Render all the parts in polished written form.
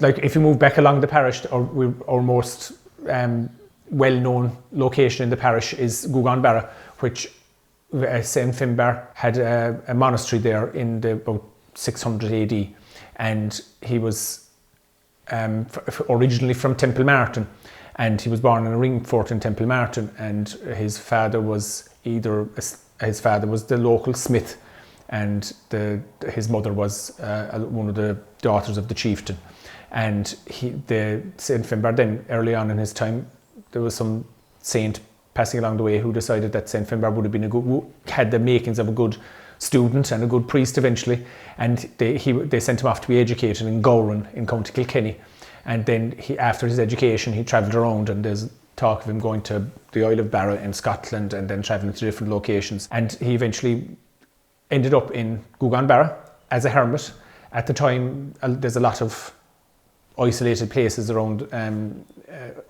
like if you move back along the parish, our most well-known location in the parish is Gouganebarra, which St. Finbar had a monastery there in about 600 AD, and he was originally from Temple Martin, and he was born in a ring fort in Temple Martin, and his father was the local smith, and his mother was one of the daughters of the chieftain. And St. Finbar then, early on in his time, there was some saint passing along the way who decided that St. Finbar would have been had the makings of a good student and a good priest eventually, and they sent him off to be educated in Gowran in County Kilkenny. And then after his education he travelled around, and there's talk of him going to the Isle of Barra in Scotland and then travelling to different locations, and he eventually ended up in Gouganebarra as a hermit. At the time there's a lot of isolated places around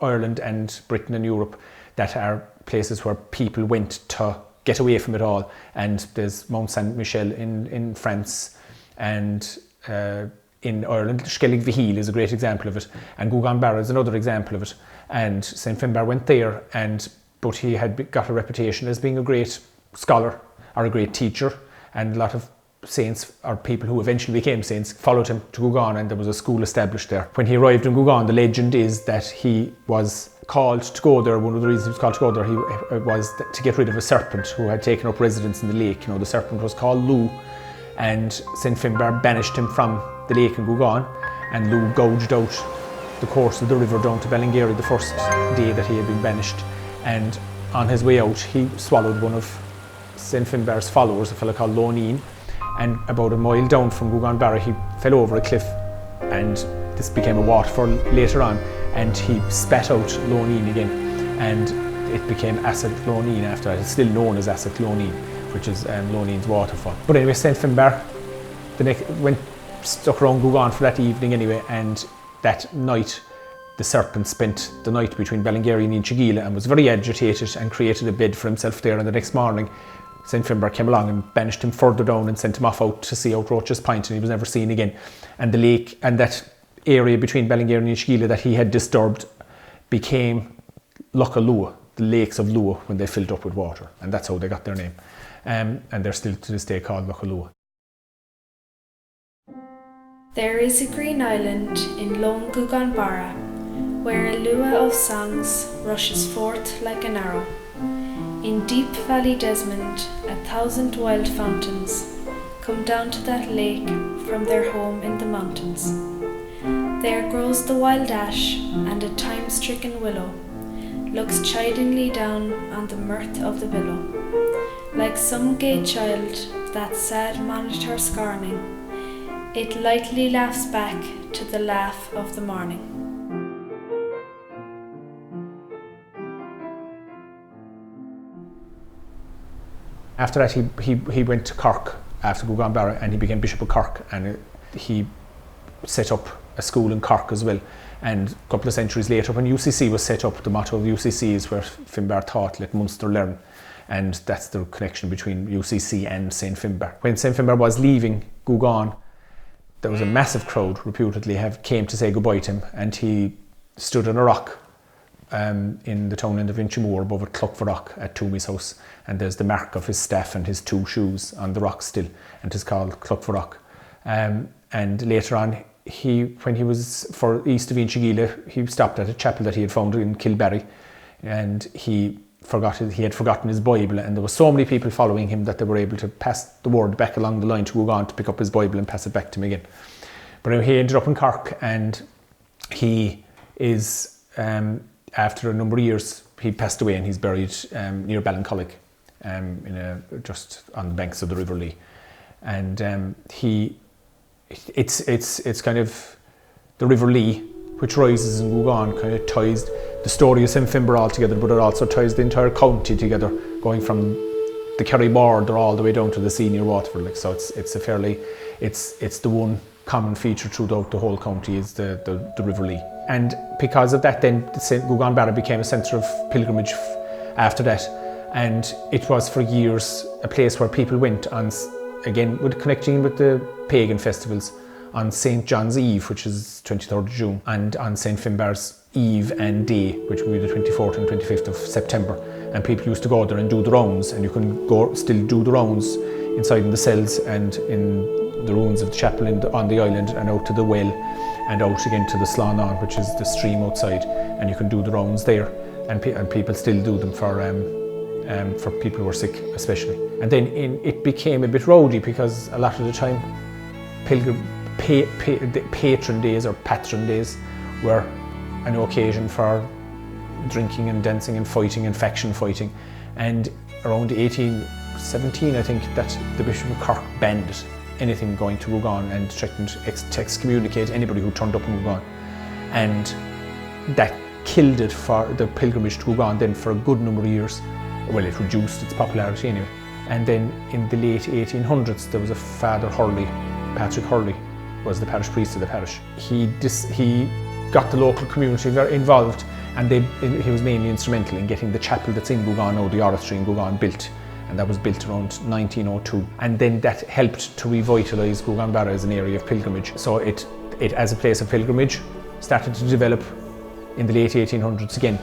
Ireland and Britain and Europe that are places where people went to get away from it all, and there's Mount Saint Michel in France, and in Ireland Skellig-Vihil is a great example of it, and Gouganebarra is another example of it. And St. Finbar went there, but he had got a reputation as being a great scholar or a great teacher, and a lot of saints, or people who eventually became saints, followed him to Gougaune, and there was a school established there. When he arrived in Gougaune, the legend is that he was called to go there. One of the reasons he was called to go there was to get rid of a serpent who had taken up residence in the lake. The serpent was called Lou, and St. Finbar banished him from the lake in Gougaune, and Lou gouged out the course of the river down to Ballingeary the first day that he had been banished. And on his way out, he swallowed one of St. Finbar's followers, a fellow called Loneen, and about a mile down from Gouganebarra he fell over a cliff, and this became a waterfall later on, and he spat out Loneen again, and it became Acid Loneen after that. It's still known as Acid Loneen, which is Loneen's waterfall. But anyway, St. Finbar stuck around Gougaune for that evening anyway, and that night the serpent spent the night between Ballingeary and Inchigeela and was very agitated and created a bed for himself there, and the next morning St. Finbar came along and banished him further down and sent him off out to sea out Roach's Point, and he was never seen again. And the lake and that area between Ballingeary and Inchigeela that he had disturbed became Loch Lua, the lakes of Lua, when they filled up with water, and that's how they got their name. And they're still to this day called Loch Lua. There is a green island in lone Gouganebarra, where a lua of songs rushes forth like an arrow. In deep Valley Desmond, 1,000 wild fountains come down to that lake from their home in the mountains. There grows the wild ash, and a time-stricken willow looks chidingly down on the mirth of the billow. Like some gay child that sad monitor scorning, it lightly laughs back to the laugh of the morning. After that he went to Cork after Gouganebarra, and he became Bishop of Cork, and he set up a school in Cork as well. And a couple of centuries later, when UCC was set up, the motto of UCC is where Finbar taught, let Munster learn. And that's the connection between UCC and St. Finbar. When St. Finbar was leaving Gougaune, there was a massive crowd, reputedly, came to say goodbye to him, and he stood on a rock in the town end of Inchimoor above at Clough-for-Rock at Toomey's house, and there's the mark of his staff and his 2 shoes on the rock still, and it's called Clough-for-Rock. And later on, when he was for east of Inchigeela, he stopped at a chapel that he had found in Kilbarry, and he had forgotten his Bible, and there were so many people following him that they were able to pass the word back along the line to Gougaune to pick up his Bible and pass it back to him again. But anyway, he ended up in Cork, and he is, after a number of years, he passed away, and he's buried near Ballincollig, just on the banks of the River Lee. And it's kind of the River Lee, which rises in Gougaune, kind of ties the story of St. Finbar all together, but it also ties the entire county together, going from the Kerry border all the way down to the sea near Waterford. So it's the one common feature throughout the whole county is the River Lee. And because of that, then Gouganebarra became a centre of pilgrimage after that, and it was for years a place where people went on, again, connecting with the pagan festivals on St. John's Eve, which is 23rd of June, and on St. Finbarr's Eve and Day, which will be the 24th and 25th of September. And people used to go there and do the rounds, and you can go still do the rounds inside in the cells and in the ruins of the chapel on the island, and out to the well and out again to the Slán, which is the stream outside, and you can do the rounds there, and people still do them for people who are sick especially. And then it became a bit rowdy because a lot of the time the patron days or patron days were an occasion for drinking and dancing and fighting and faction fighting. And around 1817, I think, that the Bishop of Cork banned it, anything going to Rugan, and threatened to excommunicate anybody who turned up in Rugan. And that killed it for the pilgrimage to Rugan then for a good number of years. Well, it reduced its popularity anyway. And then in the late 1800s, there was a Father Hurley, Patrick Hurley, was the parish priest of the parish. He got the local community very involved, and he was mainly instrumental in getting the chapel that's in Gugan now, the oratory in Gugan, built. And that was built around 1902. And then that helped to revitalise Gugan as an area of pilgrimage. So it, as a place of pilgrimage, started to develop in the late 1800s again.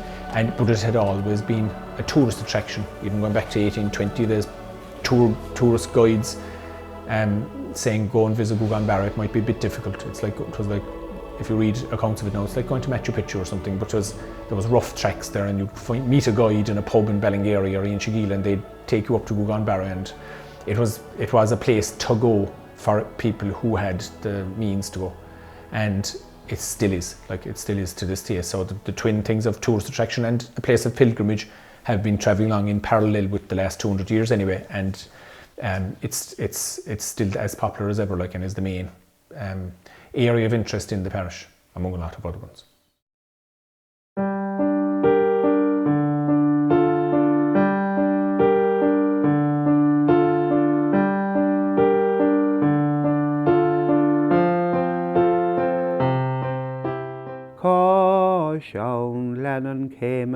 But it had always been a tourist attraction. Even going back to 1820, there's tourist guides saying go and visit Gugan. It might be a bit difficult. It was like, if you read accounts of it now, it's like going to Machu Picchu or something, but there was rough tracks there, and you'd meet a guide in a pub in Ballingeary or in Shigila, and they'd take you up to Gugan, and it was a place to go for people who had the means to go. And it still is to this day. So the twin things of tourist attraction and a place of pilgrimage have been travelling along in parallel with the last 200 years anyway, and it's still as popular as ever, and is the main area of interest in the parish, among a lot of other ones. Sean Lennon came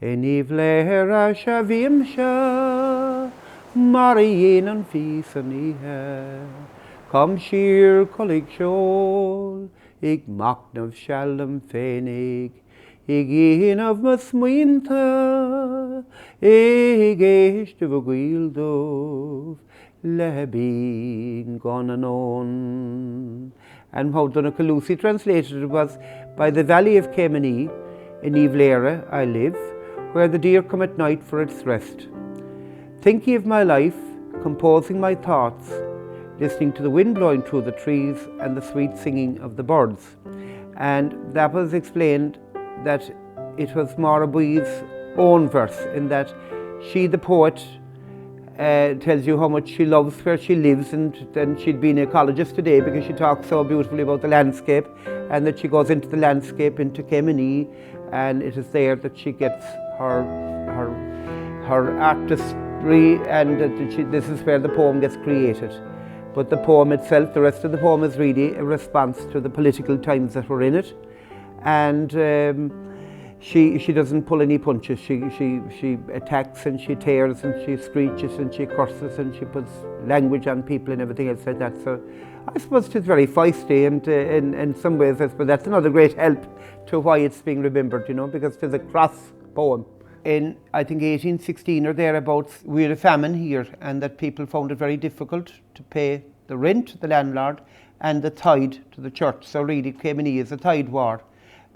in Ivlera Shavimsha Marian and Fifaniha Come sheer Collig Shoal Ig Macnav Shalom Fenig Ig Ian of Masmuinta Ig Eist of a Gwildov Lebin gone and on. And how Donacalusi translated it was, by the valley of Kemeny, in Ivlera I live, where the deer come at night for its rest. Thinking of my life, composing my thoughts, listening to the wind blowing through the trees and the sweet singing of the birds. And that was explained that it was Mara Bui's own verse, in that she, the poet, tells you how much she loves where she lives, and then she'd be an ecologist today because she talks so beautifully about the landscape, and that she goes into the landscape, into Kemeny, and it is there that she gets her artistry, and this is where the poem gets created. But the poem itself, the rest of the poem, is really a response to the political times that were in it, and she doesn't pull any punches. She attacks, and she tears, and she screeches, and she curses, and she puts language on people and everything else like that. So I suppose it's very feisty, and in some ways I suppose that's another great help to why it's being remembered, because it's a cross poem. In, I think, 1816 or thereabouts, we had a famine here, and that people found it very difficult to pay the rent to the landlord and the tithe to the church. So really Kemeny is a tithe ward.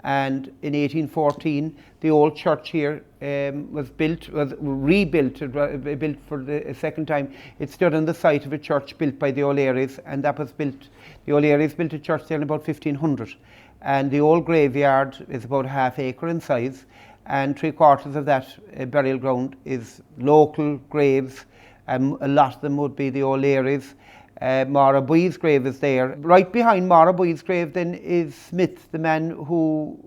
And in 1814, the old church here was rebuilt, built for the second time. It stood on the site of a church built by the O'Learys, and that was built, the O'Learys built a church there in about 1500. And the old graveyard is about ½ acre in size, and 3/4 of that burial ground is local graves, and a lot of them would be the O'Learys. Mara Bui's grave is there. Right behind Mara Bui's grave then is Smith, the man who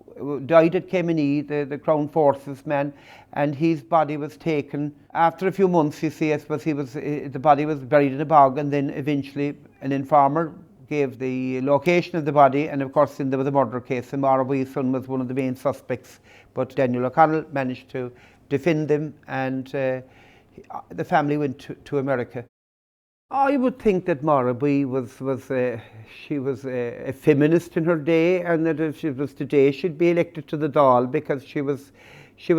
died at Kemeny, the Crown Forces man, and his body was taken. After a few months, you see, I suppose the body was buried in a bog, and then eventually an informer gave the location of the body, and of course then there was a murder case, and Mara Bui's son was one of the main suspects, but Daniel O'Connell managed to defend them, and the family went to America. I would think that Marabou she was a feminist in her day, and that if she was today, she'd be elected to the Dáil because she was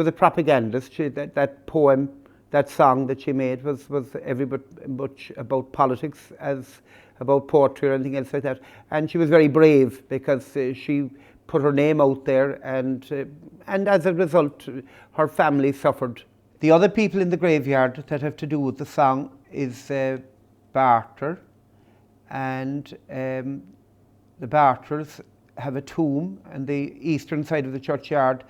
a propagandist. That poem, that song that she made was every bit much about politics as about poetry or anything else like that. And she was very brave because she put her name out there, and as a result, her family suffered. The other people in the graveyard that have to do with the song is Barter, and the Barters have a tomb on the eastern side of the churchyard.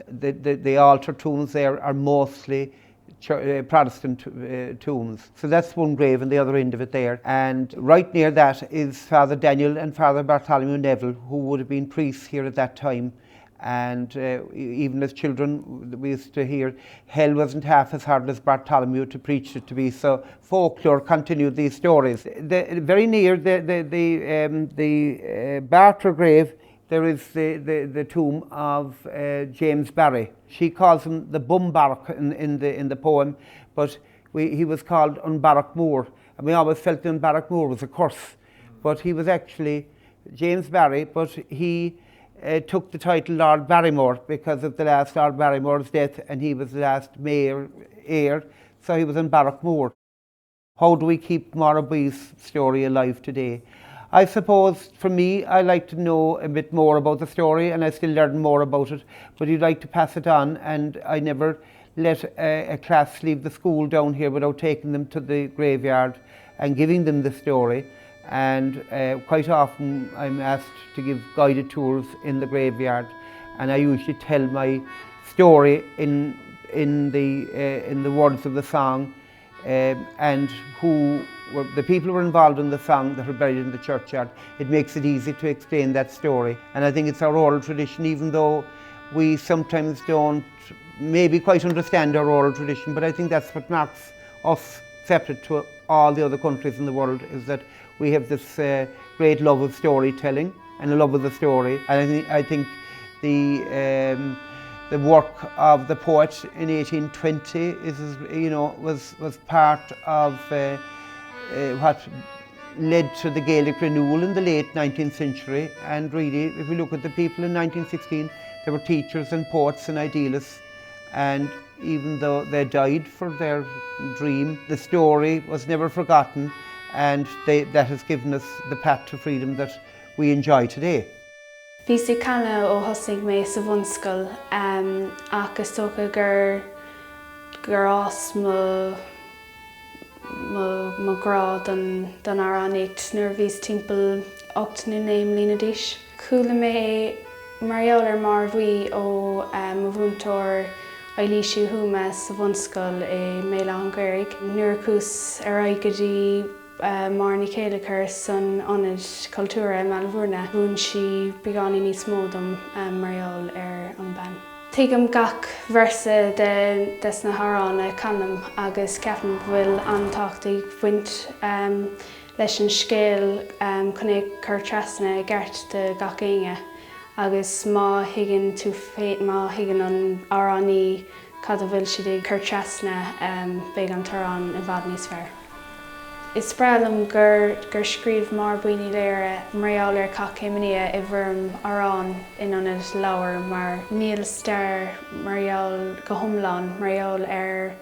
The altar tombs there are mostly Protestant tombs. So that's one grave on the other end of it there. And right near that is Father Daniel and Father Bartholomew Neville, who would have been priests here at that time. And even as children, we used to hear hell wasn't half as hard as Bartholomew to preach it to be. So folklore continued these stories. Very near the Barter grave, there is the tomb of James Barry. She calls him the Bumbark in the poem, but he was called Unbarrack Moor, and we always felt that Unbarrack Moor was a curse. But he was actually James Barry, but he took the title Lord Barrymore because of the last Lord Barrymore's death, and he was the last mayor heir, so he was in Barrackmore. How do we keep Marabou's story alive today? I suppose for me, I like to know a bit more about the story, and I still learn more about it, but you'd like to pass it on, and I never let a class leave the school down here without taking them to the graveyard and giving them the story. And quite often I'm asked to give guided tours in the graveyard, and I usually tell my story in the words of the song, and who were the people who were involved in the song that were buried in the churchyard. It makes it easy to explain that story, and I think it's our oral tradition, even though we sometimes don't maybe quite understand our oral tradition, but I think that's what marks us separate to all the other countries in the world, is that we have this great love of storytelling and a love of the story. And I think the work of the poet in 1820 was part of what led to the Gaelic renewal in the late 19th century. And really, if we look at the people in 1916, they were teachers and poets and idealists. And even though they died for their dream, the story was never forgotten, and that has given us the path to freedom that we enjoy today. Bhí sé canna ó thosaigh mé sa bhunscoil, agus tógtha gur ás mo grá don aránacht nuair bhís timpeall 8 nó 9 mbliana d'aois. Cúla mé margheallar mar bhuí ó mo bhúntóir Eilísiú Húma sa bhunscoil i Ballingeary. Nuair cús ar aigidí mar ní céile chur san ionad cultúra Malvurna, bhún si beagání níos mó dom margheall ar an ban. Tuigim gach versa de na háránna canam, agus ceapan bhfuil antáchtaí bhaint leis an scéal chunig chur trasna gceart de gach éige. Agus má higann tú féit má higann an áránaí cad a bhfuil siad ag chur trasna beag an tarrán i bhfad níos fearr. Is brealam gur scríomh mar buoine léire margheall ar cacéimíní i bhfoirm árán in ionad leabhar, mar níl stair margheall go hiomlán, margheall ar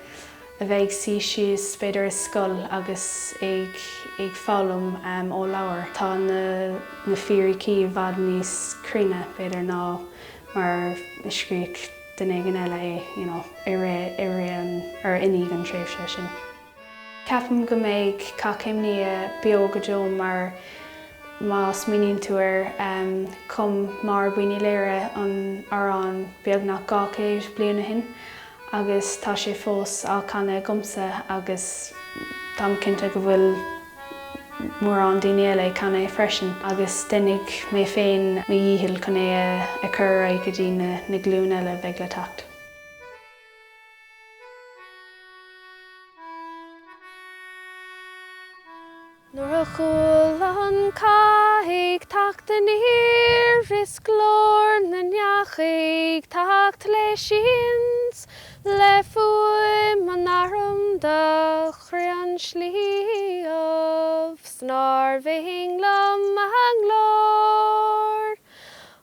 a bheith síos beidir scoil agus ag fálam ó leabhar. Tá na fíorchaí bhfad níos cruinne beidir ná mar scríoch den éigean eile i ré ar iníg an tréimhse sin. Ceapan go méid cacéimní beo go deo mar má smíonn tú chum mar buoine léire an árán beag nach 200 bliana hin, agus tá sé fós á canna gomsa, agus tam cinnte go bhfuil mór an daoine eile canna freisin, agus duine mé féin mé dhíthil chun é a chur go dtí na glún eile beag le tacht. Nuair a chúil an caithigh tacht an hir is glór na neachigh tacht leis sin Le fwy manarum da chrian of snar vihinglam hanglor.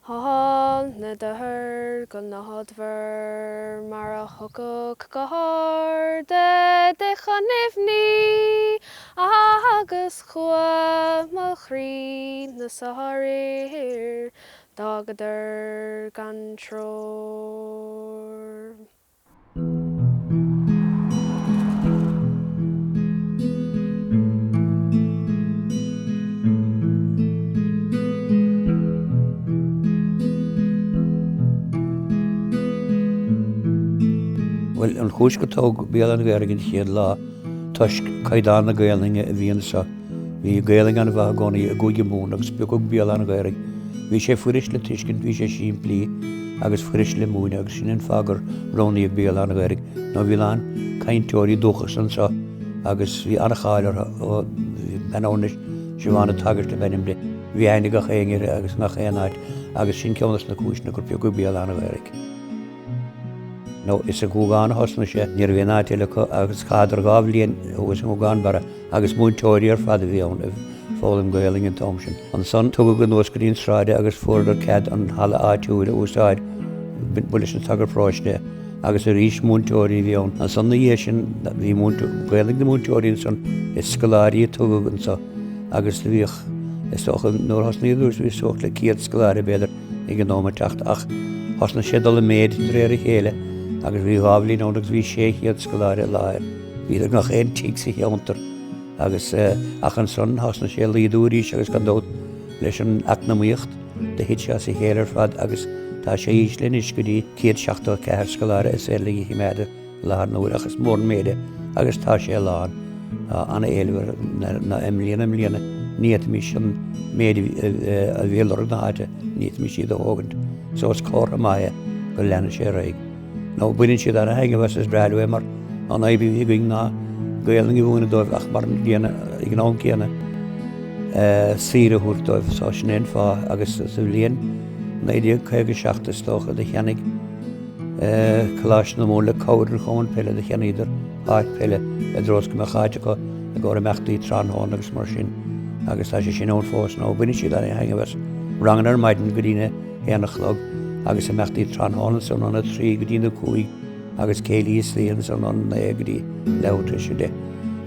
Hall na dahar gon na hodver mar a hogog gahar de chanifni agus chua malchri na saharir dagadar gantror. Well, an chúiscatóg bélan gairgin chéad lá tuis caidána gailinge a bhíon sa. Bhí gailing an bheith gcónaí a gúige mún agus beagog bélan gairig. Bhí sé fuiris le tuiscint, bhí sé siimplí agus fuiris le múine agus sin fágar rónaí ag bélan gairig. Nó bhí lán cainteoirí dúchas an sa agus bhí anna cháilir ó benónis siomhána tagart le benim de. Bhí ainig a chéingir agus nach éanaid agus sin ceannas na cúisna gur beagog bélan gairig. No, is a gúgáin hosna sé níor bhíon áitiile agus chadar gábhlíonn agus an gúgáin bara agus múntóirí ar fada bhíon a fólam gailing an tomsin. An son tugad go nuas goíon sráide agus fuardar cad an hala áitiúil a úsáid bulis na tagar próiste agus a rís múntóirí bhíon. An son na dhé sin bhí gailing na múntóirí son is scoláirí tugad an sa agus le bhíoch is socha nóir hosna iadús bhí soch le cíad scoláirí beidir ag an nóma techt ach hosna sé dul a méid réir a chéile agus bhí gábhlín agus bhí sé chéad scoláire láir. Bhí nach éon tíigh sa cheantar agus ach an son hasna sé líadúrís agus gan dót leis an acnamíocht de hit se sa chéar fad agus tá sé íslinn is go dtí 174 scoláire is le hí méide láir nóir agus mór méide agus tá sé lán anna éilhar na imlíana níiad mí sin méide a bhélar na áite níiad mí siad a hógant. So is cór a maia go lena sé raig. No, buinn siad ar a heige bheits is breadú mar an éibi bhí going ná gailing i bhúna dóibh ach mar ag an án céanna síra húr dóibh sá sin fá agus sa bhliain 1967 tócha de cheannig choláis na mór le cóir chomhan peile de cheanidir áit peile a drós go meáide go a ggóir a meachtaí tránháin agus mar sin agus tá sé sin ón fós nó buinn siad ar a heige bheits rangan ar maidin go dtíine héanachlog agus a meachtaí tránháin san anna trí go dtíine cúig agus céilí slíon san an égadí leabhta sé de.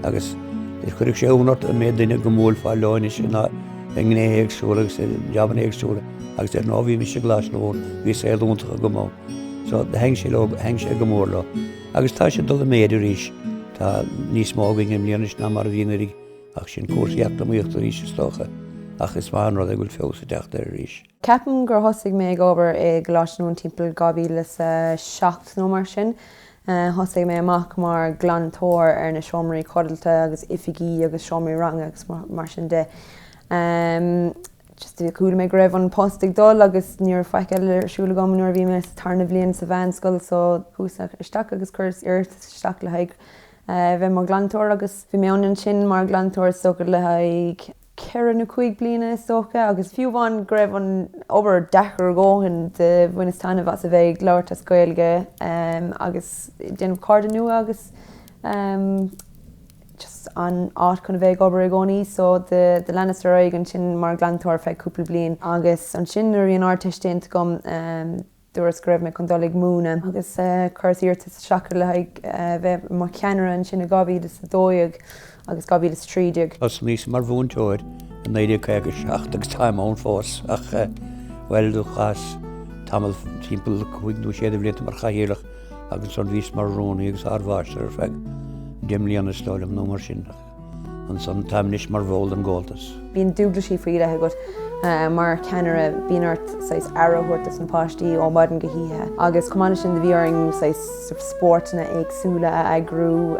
Agus chuirigh sé únart a méid duine go móil fáil leáine sin na ngné éagsúla agus deaban éagsúla agus ar nábhí mi sé glas na bhór bhí sé úntacha go má. So de heng sé go mór le. Agus tá sé dul a méidir ríis tá níos máging im líanais ná mar bhíonarig ach sin cuasaíocht am íocht a ríis istócha. Ach is máin rud a gúil féosa deachta ar ríis. Ceapan gur thosaigh mé ag obair i Gláisnún timpeall 2007 nó mar sin. Thosaigh mé amach mar glantóir ar na seomraí codalta agus ifigí agus seomraí rang agus mar sin de. Just cúla mé go raibh an postig dul agus níor feiceil arsúla gom nuair bhí me tarna bblion sa bhean scoil so húsach isteach agus chuirs iirt isteach le haig bheith mar glantóir agus bhí mé an sin mar glantóir socha le haig Ceann na 5 bliana socha agus fiúháin go raibh an obair dechar ggóin de bhaine tána bheits a bheith leabhart a scoilge agus déanamh carda nua agus just an áit chun bheith obair a gcónaí so de lenaster ag an sin mar glantóir feidh cúpla blian agus an sin nuair bhíon áirteistéint gom dúras go raibh me chun dul ag múna agus chuirsaíocht seachar le haig bheith mar ceanara an sin a 2002 agus 2003. As níos mar bhúntóir an 1967 agus táim ón fós ach bhfuil chas tamil timpeall chuigú séad bblianta mar chahéalach agus an bhís mar rónaí agus arbháiste ar feig dimlíanna stáilm nó mar sin an san taimnis mar bhóil an ggóiltas. Bhíon dúglaisí faoi le go mar ceanara bíonart sais airthúirtas na páistí ó maidin go híthe. Agus cumáine sin de bhíoring sais sportna agsúla agrú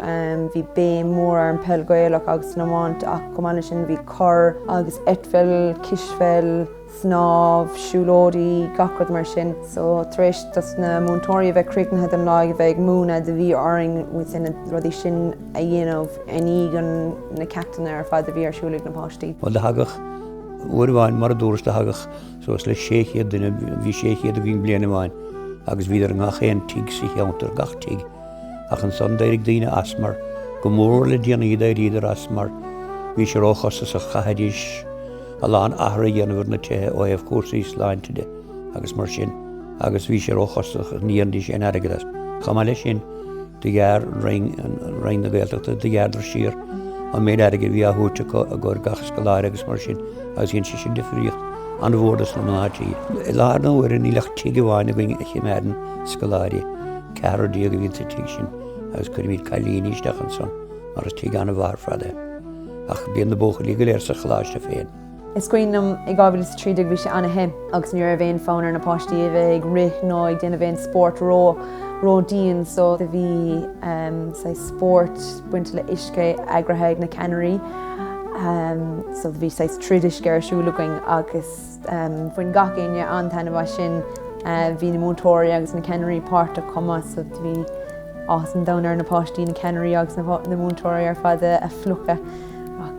bhí béim mór ar an peilgéalach agus na máint ach cumáine sin bhí cor agus etfil, kisfil, snáb, siúlódaí, gacrad mar sin. So taréis tas na múntóirí bheith críocnathe an láig bheith múna de bhí áing within rudí sin a dhéanamh aní gan na ceachtainna ar fad a bhí arsúlaigh na páistí. Well de hagach uorhhain mar dúras de hagach so le séchéad duine bhí séchéad a bhíon bliana bháin agus bhíidir an gachéan tíigh sa cheantar gach tíigh ach an son deirig dine asmar, go mór le dianaí da ríidir asmar, hí sé róchas a chahadís a lán ahra dhéanamhar na tethe ó éh cuasaí sláinte agus mar sin, agus hí sé róchas a níondí sin agadas. Chama lei sin, de ghear ring na Gaeltachta, de gheardar siar, an méid aige bhí a thuúte a gur gachas go láir agus mar sin, agus híonn sin difríocht an bhórdas na mátí. I lár na uair ní lech tí goháin a bhain a chimédan scoláiri, cearar díag a bhíon sa tí sin, agus chuir míad cailíní isteach an son, mar is tí gan a bhar frada. Ach bíon na bócha lí go léir sa chláiste féin. Is cuinnam ag gábhfuil is trídig bhí sé anna him, agus nuair a bhéon fánar na páistí a bheith ag rith nó ag déanana bhéon sport ródíon, so de bhí sport buinte le isce agrathe na Canary, so bhí trídis gar siúlaing agus bhain gacéine antainna bha sin bhí na mútóirí agus na Canary páirrta comá, so bhí ásan danar na páistí na Canary agus na mútóirí ar fada a flucha.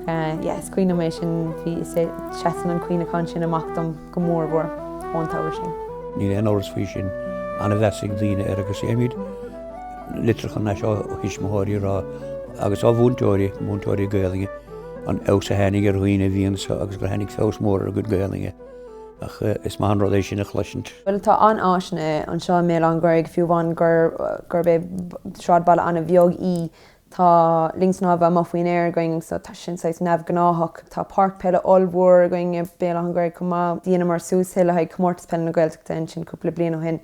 Is cuioine mé sin bhí seaan an cuioine can sin amachtam go mór bhór óntáhar sin. Ní an áras fao sin anna bhesaigh daoine agus éimiid litrachan na seo hisismóirí rá agus á bhúntóirí Gaelinge an aus a henig ar chuoine bhíon agus gur henig fés mór a go Gaelinge. Ach is má an rodéis sin a chluisint. Well tá an áisina an seo mé an gcuig fiúháin gur be sráid baile anna bheog í tá linksnáb a mafuoin air going so tá sin nefh gnáthach, tá park peile olmhór going bé an gcuig cumá díana mar sús heile ag cummórtas peile na Gaeltachta sin cúpla blian ó hin,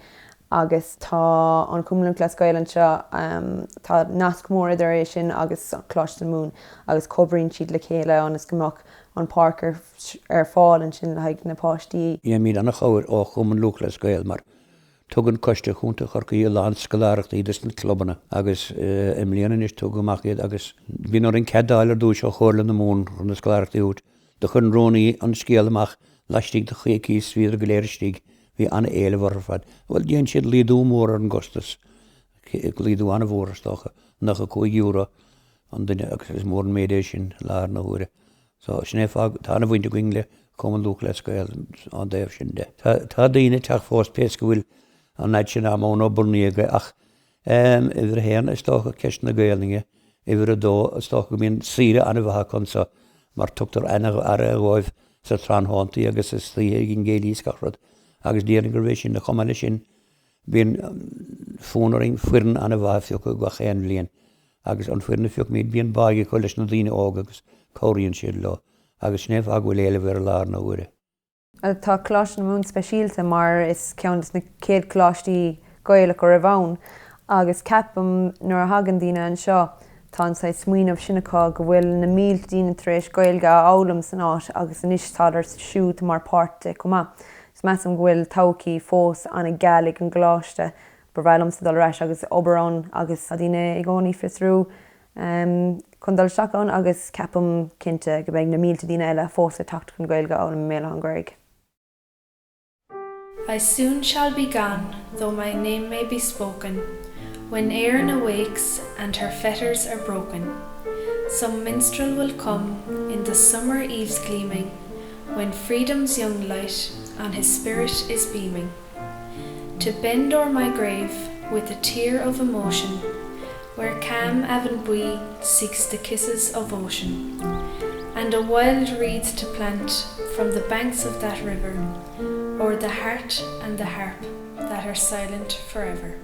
agus tá an cumlainn clas Gaelan seo tá nasc mór idir éis sin agus Cláiste Mún agus cobbríonn siad le chéile anas gomach an park ar fáil an sin le na páistí. Í míad anna cháir ó chum an lúchlas Gael mar tugann coiste chunta chorcaí lán scoláireachta idir na clubbanna agus imlíanaan is tugamach iad agus bhín ar an cedáilir dúis ó chóirla na mún chun na scoláireachta út de chun rónaí an scéalach leistigh de chuicís viidir go léiristigh hí anna éile bhar fad. Bhfuil déann siad líadú mór an gostas, líadú anna bhórastácha nach a €5 an duine agus is mór an méidéis sin lár na huaire. So sné fág tána bhainte goingle cum an lúchlas Gael an déobh sin de. Tá daoine teach fós pés go bhfuil an naid sin am ó burníige ach idir héan is tócha ceist na Gaelinge, idir a dó is tócha go míon síre anna bhatha consa mar tugtar ana ar a gáibh sa tránháintaí agus is slí gin géilí scachrad. Agus díana gur bhééis sin na chumáile sin bíon fónaring fuirin anna bhaith fiú go chéan blion. Agus an fuirna fiúch míad bíon baige chu leis na daoine ága agus cóiríonn siad le, agus snéamh a bhfuil éile bhar lár na uaire. Tá Cláiste Mún speisialta mar is ceantas na céad cláistí Gaeilge go bhhain, agus ceapam nuair a hagan daoine an seo, tá smuoinmh sinnaá go bhfuil na 1000 daoine tar éis Gaeilge álam san áit agus inis táidir siút mar páirte chumá. Meam bhfuil taucií fós anna galig an gláiste bhilm sa dul reis agus oberán agus a dtíine i gcónaí fiosrú chun dul seachán agus ceapam cinnte go bbeidh na 1000 daoine eile fós a tacht chun Gaeilge ála mé an gcuig. I soon shall be gone, though my name may be spoken, when Erin awakes and her fetters are broken. Some minstrel will come in the summer eve's gleaming, when freedom's young light on his spirit is beaming, to bend o'er my grave with a tear of emotion, where calm Avonbuoy seeks the kisses of ocean, and a wild wreath to plant from the banks of that river, o'er the heart and the harp that are silent forever.